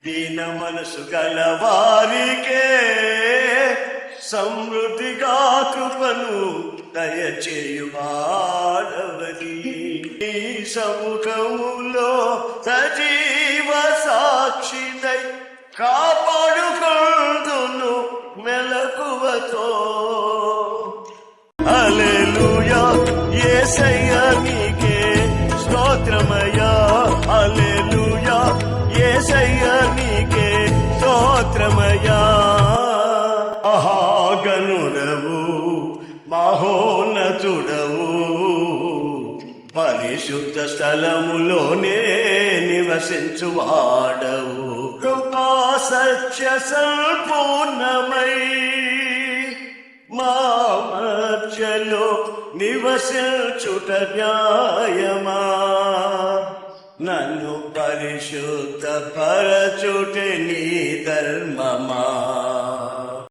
దీన మనసు గలవారికే సమృద్ధిగా కృపను దయచేయువాడవని ఈ సముఖములో సజీవ సాక్షినై కాపాడుకొందును మెలకువతో. హల్లెలూయా యేసయ్యా నీకే స్తోత్రమయ్యా, హల్లెలూయా యేసయ్యా నీకే స్తోత్రమయ్యా. మహాగణుడవు మహోన్నతుడవు, పరిశుద్ధ స్థలములోనే నివసించువాడవు. కృపా సత్య సంపూర్ణమై మా మధ్యలో నివసించుట న్యాయమా? నన్ను పరిశుద్ధ పరచుటే నీ ధర్మమా?